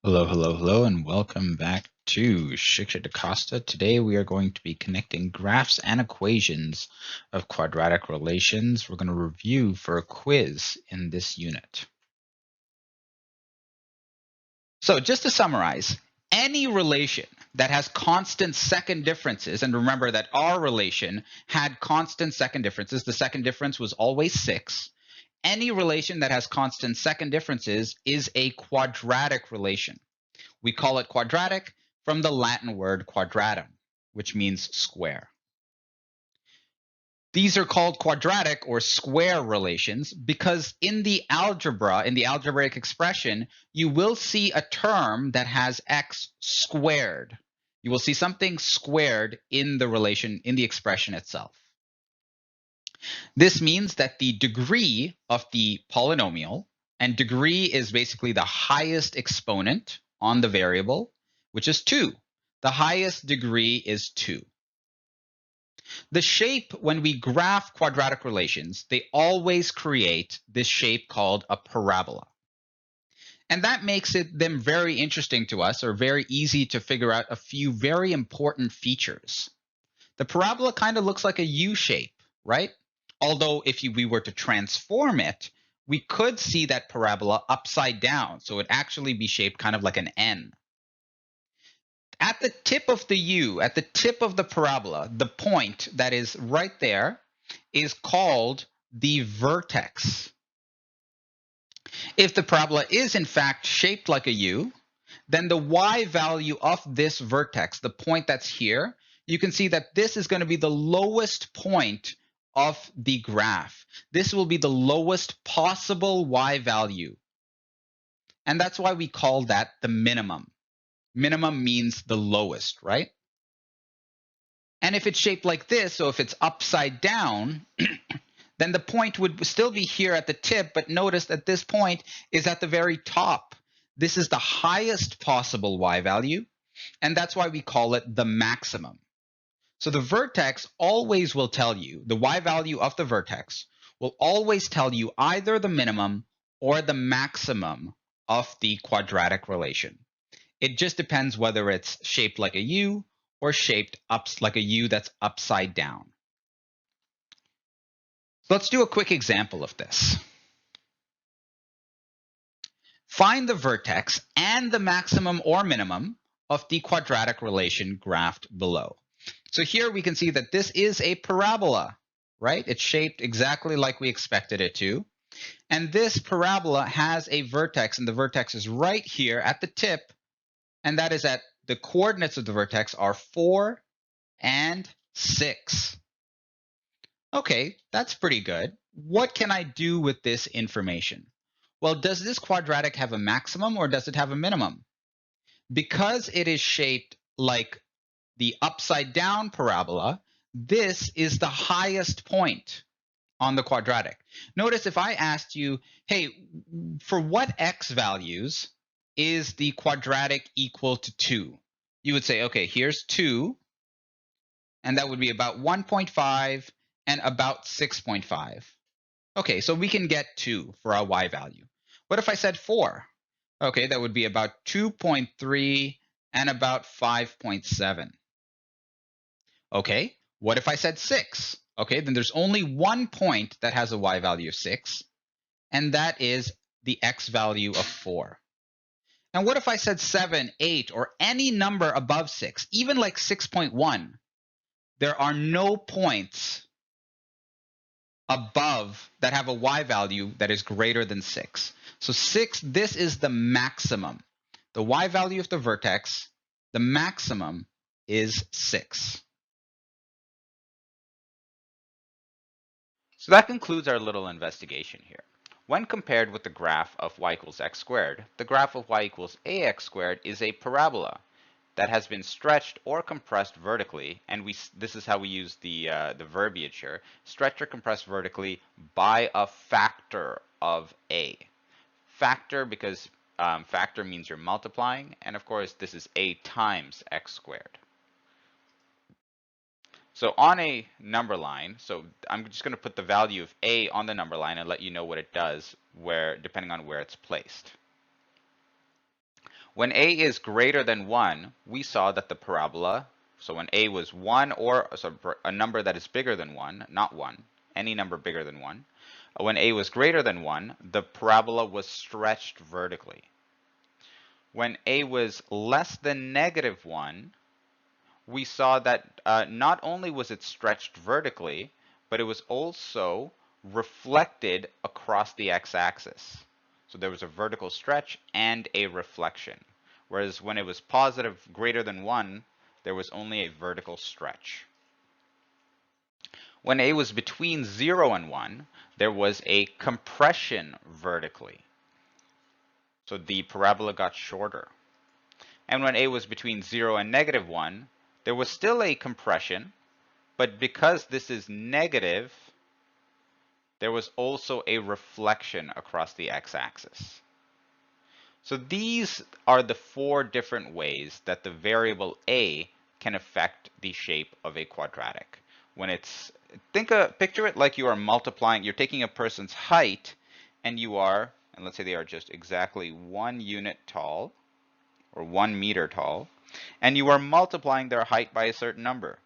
Hello, hello, hello, and welcome back to Shiksha DaCosta. Today we are going to be connecting graphs and equations of quadratic relations. We're going to review for a quiz in this unit. So just to summarize, any relation that has constant second differences, and remember that our relation had constant second differences, the second difference was always 6. Any relation that has constant second differences is a quadratic relation. We call it quadratic from the Latin word quadratum, which means square. These are called quadratic or square relations because in the algebra, in the algebraic expression, you will see a term that has x squared. You will see something squared in the relation, in the expression itself. This means that the degree of the polynomial, and degree is basically the highest exponent on the variable, which is 2. The highest degree is 2. The shape, when we graph quadratic relations, they always create this shape called a parabola. And that makes them very interesting to us, or very easy to figure out a few very important features. The parabola kind of looks like a U shape, right? Although if we were to transform it, we could see that parabola upside down. So it'd actually be shaped kind of like an N. At the tip of the U, at the tip of the parabola, the point that is right there is called the vertex. If the parabola is in fact shaped like a U, then the y value of this vertex, the point that's here, you can see that this is going to be the lowest point of the graph. This will be the lowest possible y value. And that's why we call that the minimum. Minimum means the lowest, right? And if it's shaped like this, so if it's upside down, then the point would still be here at the tip, but notice that this point is at the very top. This is the highest possible y value, and that's why we call it the maximum. So the vertex always will tell you, the y value of the vertex will always tell you either the minimum or the maximum of the quadratic relation. It just depends whether it's shaped like a U or shaped up like a U that's upside down. So let's do a quick example of this. Find the vertex and the maximum or minimum of the quadratic relation graphed below. So here we can see that this is a parabola, right? It's shaped exactly like we expected it to. And this parabola has a vertex, and the vertex is right here at the tip, and that is at the coordinates of the vertex are 4 and 6. Okay, that's pretty good. What can I do with this information? Well, does this quadratic have a maximum or does it have a minimum? Because it is shaped like the upside down parabola, this is the highest point on the quadratic. Notice if I asked you, hey, for what x values is the quadratic equal to 2? You would say, okay, here's 2, and that would be about 1.5 and about 6.5. Okay, so we can get 2 for our y value. What if I said 4? Okay, that would be about 2.3 and about 5.7. Okay, what if I said 6? Okay, then there's only one point that has a y value of 6, and that is the x value of 4. And what if I said 7, 8, or any number above 6, even like 6.1? There are no points above that have a y value that is greater than 6. So 6, this is the maximum. The y value of the vertex, the maximum is 6. So that concludes our little investigation here. When compared with the graph of y equals x squared, the graph of y equals ax squared is a parabola that has been stretched or compressed vertically, and this is how we use the verbiage here, stretched or compressed vertically by a factor of a. Factor because factor means you're multiplying, and of course this is a times x squared. So on a number line, so I'm just going to put the value of a on the number line and let you know what it does depending on where it's placed. When a is greater than 1, we saw that the parabola, so when a was 1 or so a number that is bigger than 1, not 1, any number bigger than 1, when a was greater than 1, the parabola was stretched vertically. When a was less than -1, we saw that not only was it stretched vertically, but it was also reflected across the x-axis. So there was a vertical stretch and a reflection. Whereas when it was positive greater than 1, there was only a vertical stretch. When a was between 0 and 1, there was a compression vertically. So the parabola got shorter. And when a was between 0 and -1, there was still a compression, but because this is negative, there was also a reflection across the x-axis. So these are the 4 different ways that the variable a can affect the shape of a quadratic. When it's, picture it like you are multiplying, you're taking a person's height and you are, and let's say they are just exactly 1 unit tall, or 1 meter tall, and you are multiplying their height by a certain number.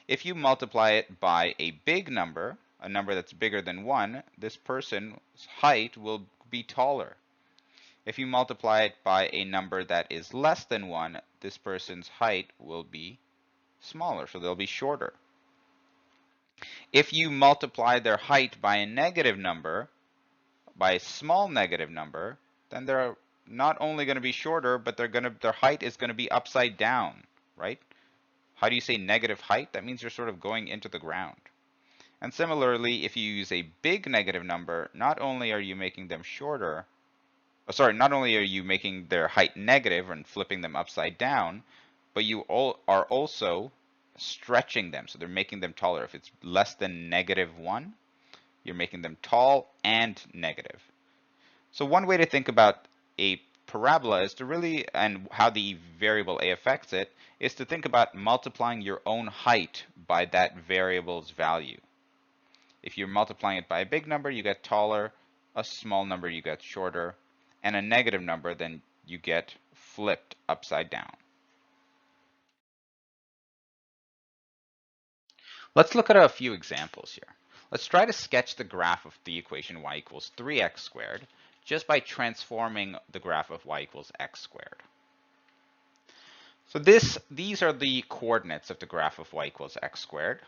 If you multiply it by a big number, a number that's bigger than 1, this person's height will be taller. If you multiply it by a number that is less than 1, this person's height will be smaller, so they'll be shorter. If you multiply their height by a negative number, by a small negative number, then they're not only going to be shorter, but their height is going to be upside down, right? How do you say negative height? That means you're sort of going into the ground. And similarly, if you use a big negative number, not only are you making them shorter, not only are you making their height negative and flipping them upside down, but you are also stretching them. So they're making them taller. If it's less than -1, you're making them tall and negative. So one way to think about a parabola is to really, and how the variable a affects it, is to think about multiplying your own height by that variable's value. If you're multiplying it by a big number, you get taller, a small number, you get shorter, and a negative number, then you get flipped upside down. Let's look at a few examples here. Let's try to sketch the graph of the equation y equals 3x squared just by transforming the graph of y equals x squared. So these are the coordinates of the graph of y equals x squared.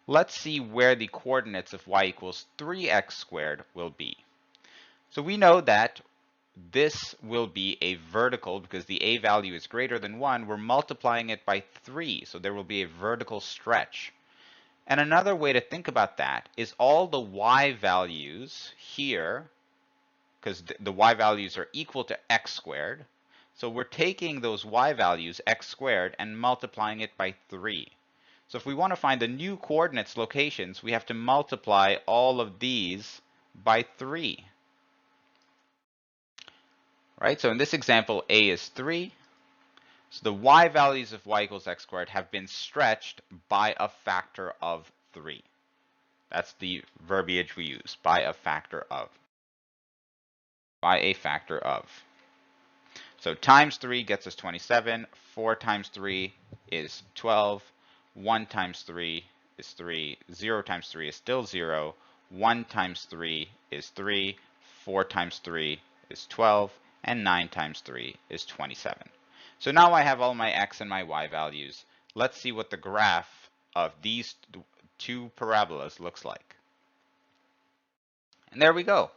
Let's see where the coordinates of y equals 3x squared will be. So we know that this will be a vertical because the a value is greater than 1. We're multiplying it by 3, so there will be a vertical stretch. And another way to think about that is all the y values here, because the y values are equal to x squared. So we're taking those y values, x squared, and multiplying it by 3. So if we want to find the new coordinates locations, we have to multiply all of these by 3. Right? So in this example, a is 3. So the y values of y equals x squared have been stretched by a factor of 3. That's the verbiage we use, by a factor of. By a factor of. So times 3 gets us 27, 4 times 3 is 12, 1 times 3 is 3, 0 times 3 is still 0, 1 times 3 is 3, 4 times 3 is 12, and 9 times 3 is 27. So now I have all my x and my y values. Let's see what the graph of these two parabolas looks like. And there we go.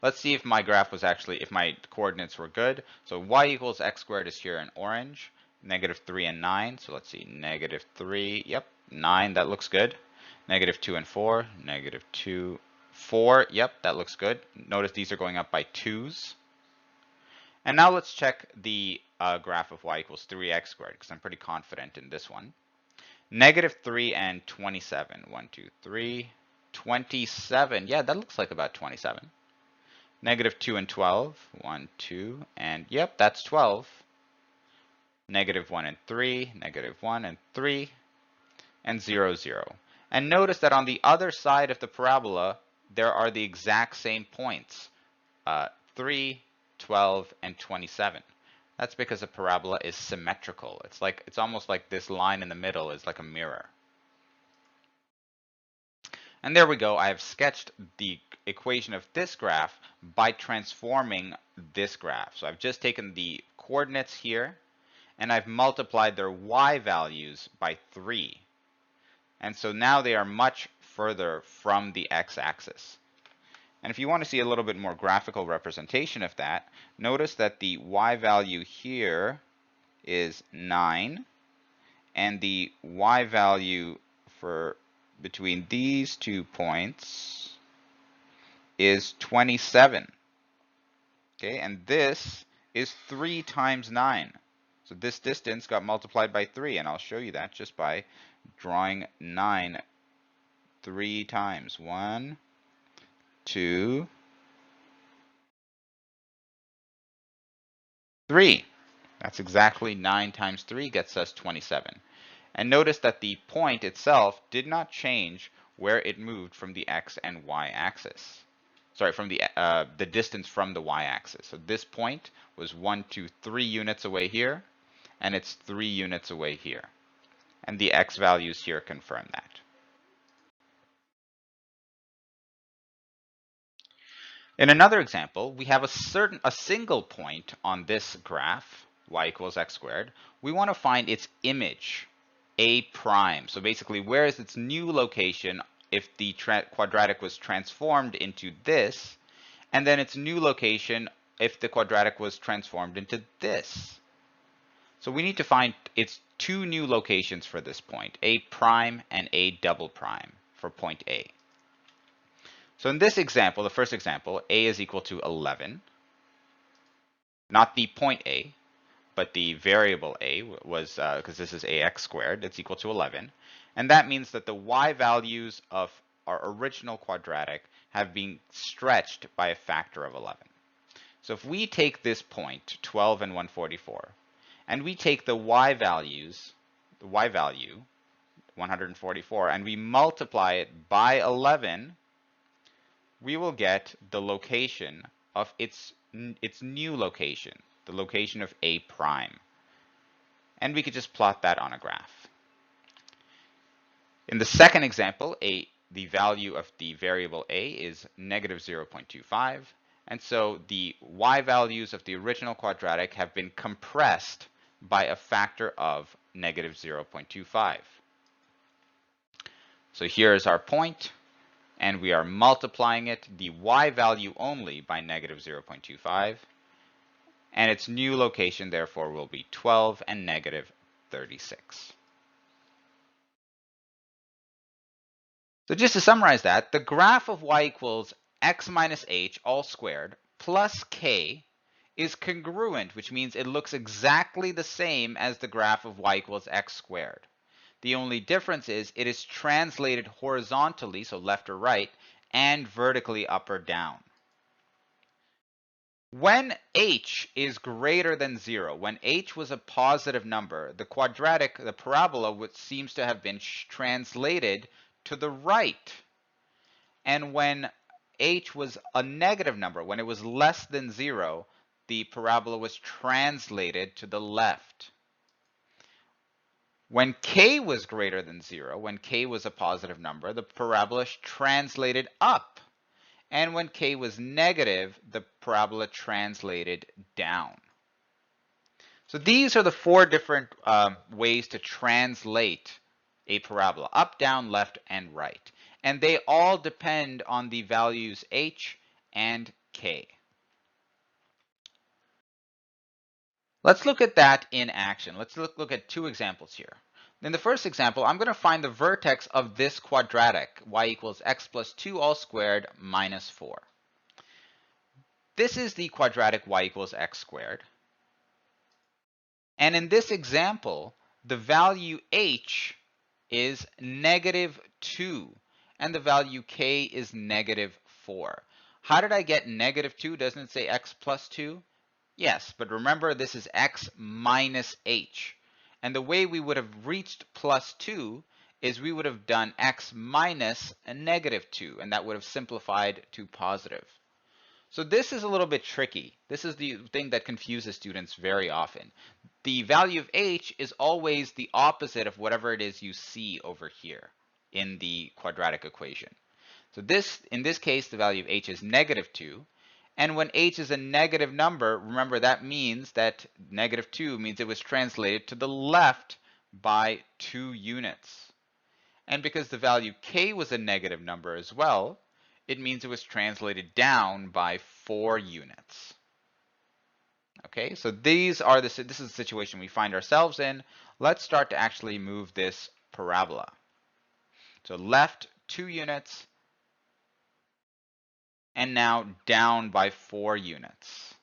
Let's see if my graph was actually, if my coordinates were good. So y equals x squared is here in orange, -3 and 9. So let's see, -3, yep, 9, that looks good. -2 and 4, -2, 4, yep, that looks good. Notice these are going up by 2's. And now let's check the graph of y equals 3x squared, because I'm pretty confident in this one. -3 and 27, 1, 2, 3, 27, yeah, that looks like about 27. -2 and 12, 1, 2, and yep, that's 12. -1 and 3, -1 and 3, and 0, 0. And notice that on the other side of the parabola, there are the exact same points, 3, 12, and 27. That's because a parabola is symmetrical. It's almost like this line in the middle is like a mirror. And there we go. I have sketched the equation of this graph by transforming this graph. So I've just taken the coordinates here and I've multiplied their y values by 3. And so now they are much further from the x-axis. And if you want to see a little bit more graphical representation of that, notice that the y value here is 9, and the y value for between these 2 points is 27. Okay, and this is 3 times 9. So this distance got multiplied by 3, and I'll show you that just by drawing 9 3 times. 1, 2, 3. That's exactly 9 times 3 gets us 27. And notice that the point itself did not change where it moved from the x and y axis. Sorry, from the distance from the y-axis. So this point was 1, 2, 3 units away here, and it's 3 units away here. And the x values here confirm that. In another example, we have a single point on this graph, y equals x squared. We want to find its image, A prime. So basically, where is its new location if the quadratic was transformed into this, and then its new location if the quadratic was transformed into this. So we need to find its two new locations for this point, A prime and A double prime for point A. So in this example, the first example, A is equal to 11. Not the point A, but the variable A was, because this is ax squared, it's equal to 11. And that means that the y values of our original quadratic have been stretched by a factor of 11. So if we take this point, 12 and 144, and we take the y value, 144, and we multiply it by 11, we will get the location of its new location, the location of A prime. And we could just plot that on a graph. In the second example, the value of the variable A is negative 0.25. And so the y values of the original quadratic have been compressed by a factor of negative 0.25. So here is our point, and we are multiplying it, the y value only, by negative 0.25. And its new location, therefore, will be 12 and negative 36. So just to summarize that, the graph of y equals x minus h all squared plus k is congruent, which means it looks exactly the same as the graph of y equals x squared. The only difference is it is translated horizontally, so left or right, and vertically up or down. When h is greater than 0, when h was a positive number, the quadratic, the parabola, which seems to have been translated to the right. And when h was a negative number, when it was less than 0, the parabola was translated to the left. When k was greater than 0, when k was a positive number, the parabola is translated up. And when k was negative, the parabola translated down. So these are the 4 different ways to translate a parabola: up, down, left, and right. And they all depend on the values h and k. Let's look at that in action. Let's look at 2 examples here. In the first example, I'm going to find the vertex of this quadratic, y equals x plus 2 all squared minus 4. This is the quadratic y equals x squared. And in this example, the value h is negative 2, and the value k is negative 4. How did I get negative 2? Doesn't it say x plus 2? Yes, but remember this is x minus h. And the way we would have reached plus 2 is we would have done x minus a negative 2, and that would have simplified to positive. So this is a little bit tricky. This is the thing that confuses students very often. The value of h is always the opposite of whatever it is you see over here in the quadratic equation. So in this case, the value of h is -2. And when h is a negative number, remember that means that -2 means it was translated to the left by 2 units. And because the value k was a negative number as well, it means it was translated down by 4 units. Okay, so this is the situation we find ourselves in. Let's start to actually move this parabola. So left 2 units, and now down by 4 units.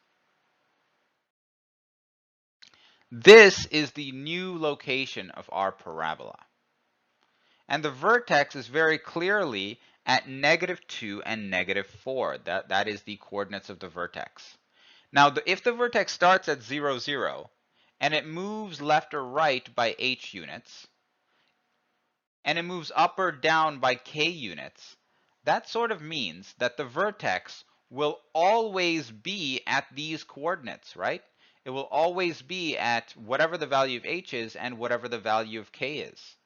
This is the new location of our parabola. And the vertex is very clearly at -2 and -4. That is the coordinates of the vertex. Now, if the vertex starts at 0, 0, and it moves left or right by h units, and it moves up or down by k units, that sort of means that the vertex will always be at these coordinates, right? It will always be at whatever the value of h is and whatever the value of k is.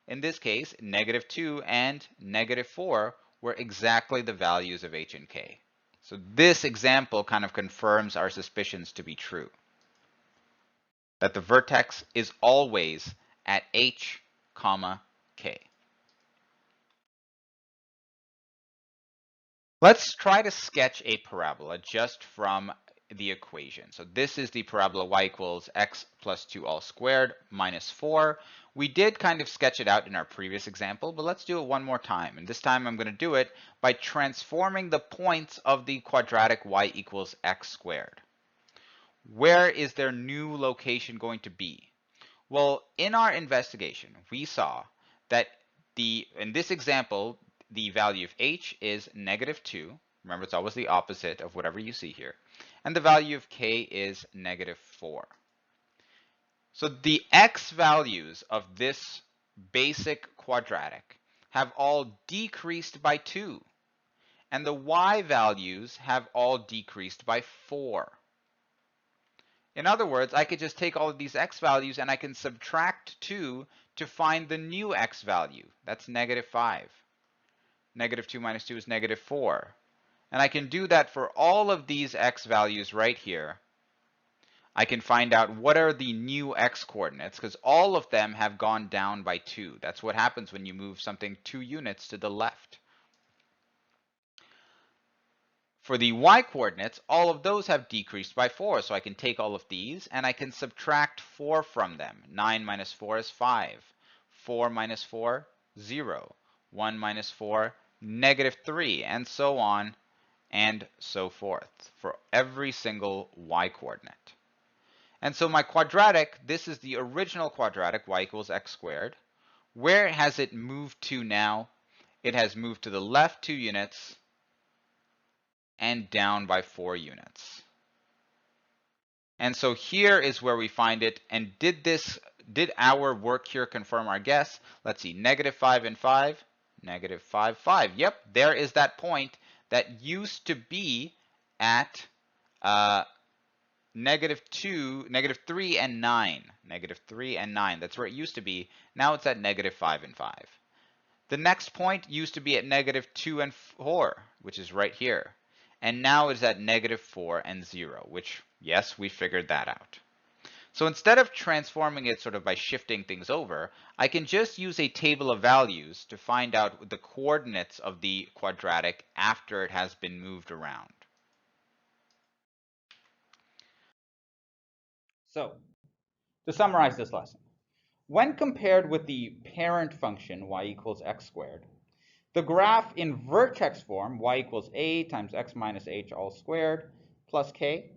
In this case, -2 and -4 were exactly the values of h and k. So this example kind of confirms our suspicions to be true, that the vertex is always at h, k. Let's try to sketch a parabola just from the equation. So this is the parabola y equals x plus 2 all squared minus 4. We did kind of sketch it out in our previous example, but let's do it one more time. And this time I'm going to do it by transforming the points of the quadratic y equals x squared. Where is their new location going to be? Well, in our investigation, we saw that in this example, the value of h is -2. Remember, it's always the opposite of whatever you see here. And the value of k is -4. So the x values of this basic quadratic have all decreased by 2. And the y values have all decreased by 4. In other words, I could just take all of these x values and I can subtract 2 to find the new x value. That's -5. -2 minus 2 is -4. And I can do that for all of these x values right here. I can find out what are the new x coordinates, because all of them have gone down by 2. That's what happens when you move something 2 units to the left. For the y coordinates, all of those have decreased by 4, so I can take all of these and I can subtract 4 from them. 9 minus 4 is 5. 4 minus 4, 0. 1 minus 4, -3, and so on and so forth for every single y coordinate. And so my quadratic, this is the original quadratic, y equals x squared. Where has it moved to now? It has moved to the left 2 units and down by 4 units. And so here is where we find it. And did our work here confirm our guess? Let's see, -5 and 5, -5, 5. Yep, there is that point that used to be at -2, -3 and 9. -3 and 9, that's where it used to be. Now it's at -5 and 5. The next point used to be at -2 and 4, which is right here. And now it's at -4 and 0, which, yes, we figured that out. So instead of transforming it sort of by shifting things over, I can just use a table of values to find out the coordinates of the quadratic after it has been moved around. So, to summarize this lesson, when compared with the parent function y equals x squared, the graph in vertex form, y equals a times x minus h all squared plus k,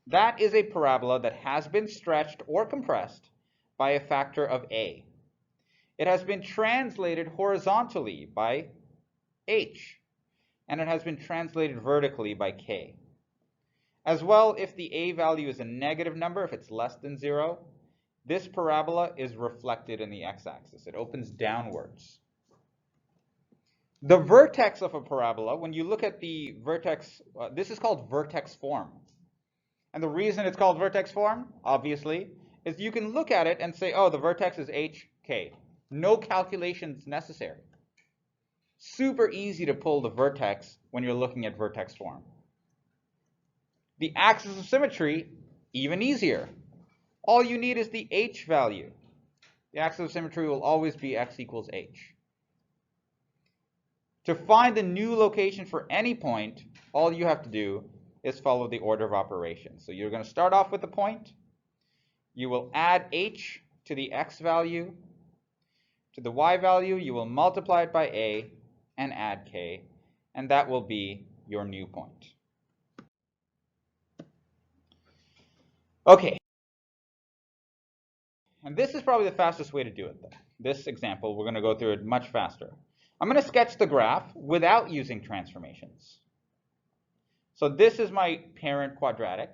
that is a parabola that has been stretched or compressed by a factor of a. It has been translated horizontally by h, and it has been translated vertically by k. As well, if the a value is a negative number, if it's less than 0, this parabola is reflected in the x-axis. It opens downwards. The vertex of a parabola, when you look at the vertex, this is called vertex form. And the reason it's called vertex form, obviously, is you can look at it and say, oh, the vertex is HK. No calculations necessary. Super easy to pull the vertex when you're looking at vertex form. The axis of symmetry, even easier. All you need is the H value. The axis of symmetry will always be x equals H. To find the new location for any point, all you have to do is follow the order of operations. So you're going to start off with a point. You will add H to the x value. To the y value, you will multiply it by a and add k, and that will be your new point. Okay. And this is probably the fastest way to do it, though. This example, we're going to go through it much faster. I'm going to sketch the graph without using transformations. So this is my parent quadratic.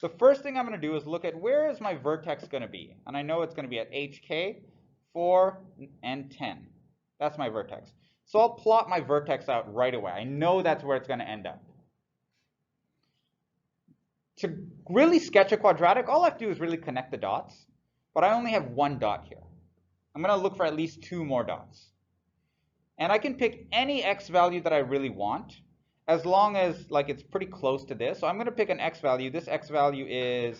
The first thing I'm going to do is look at where is my vertex going to be. And I know it's going to be at HK, 4, and 10. That's my vertex. So I'll plot my vertex out right away. I know that's where it's going to end up. To really sketch a quadratic, all I have to do is really connect the dots. But I only have one dot here. I'm going to look for at least 2 more dots. And I can pick any x value that I really want, as long as like it's pretty close to this. So I'm going to pick an x value. This x value is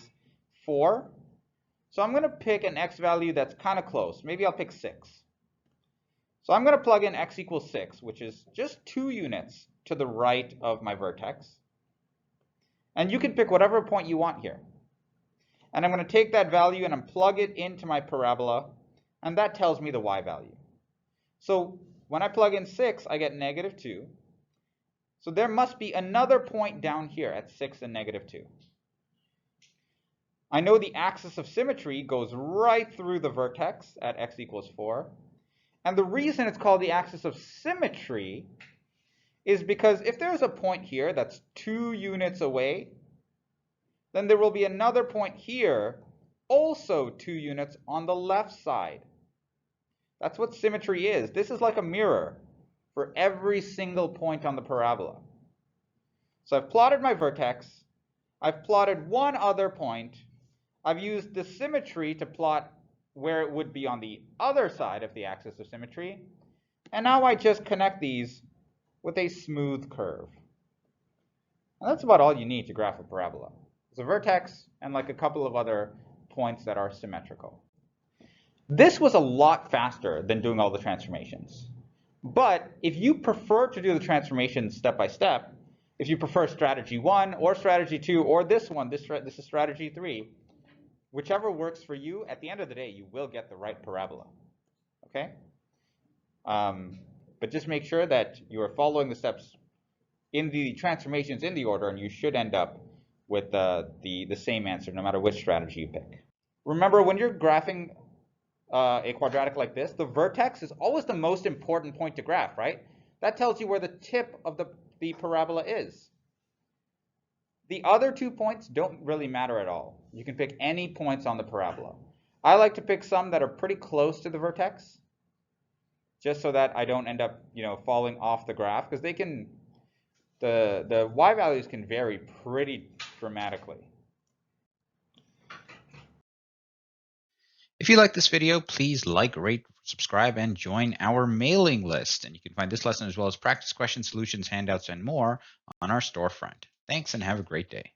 4. So I'm going to pick an x value that's kind of close. Maybe I'll pick 6. So I'm going to plug in x equals 6, which is just 2 units to the right of my vertex. And you can pick whatever point you want here. And I'm going to take that value and plug it into my parabola, and that tells me the y value. So when I plug in 6, I get -2. So there must be another point down here at 6 and -2. I know the axis of symmetry goes right through the vertex at x equals 4. And the reason it's called the axis of symmetry is because if there's a point here that's 2 units away, then there will be another point here, also 2 units on the left side. That's what symmetry is. This is like a mirror for every single point on the parabola. So I've plotted my vertex. I've plotted one other point. I've used the symmetry to plot where it would be on the other side of the axis of symmetry. And now I just connect these with a smooth curve. And that's about all you need to graph a parabola. It's a vertex and like a couple of other points that are symmetrical. This was a lot faster than doing all the transformations. But if you prefer to do the transformations step by step, if you prefer strategy 1 or strategy 2 or this one, this is strategy 3, whichever works for you, at the end of the day, you will get the right parabola. Okay? But just make sure that you are following the steps in the transformations in the order, and you should end up with the same answer no matter which strategy you pick. Remember, when you're graphing a quadratic like this, the vertex is always the most important point to graph, right? That tells you where the tip of the parabola is. The other 2 points don't really matter at all. You can pick any points on the parabola. I like to pick some that are pretty close to the vertex, just so that I don't end up, falling off the graph, because they can, the y values can vary pretty dramatically. If you like this video, please like, rate, subscribe, and join our mailing list. And you can find this lesson as well as practice questions, solutions, handouts, and more on our storefront. Thanks and have a great day.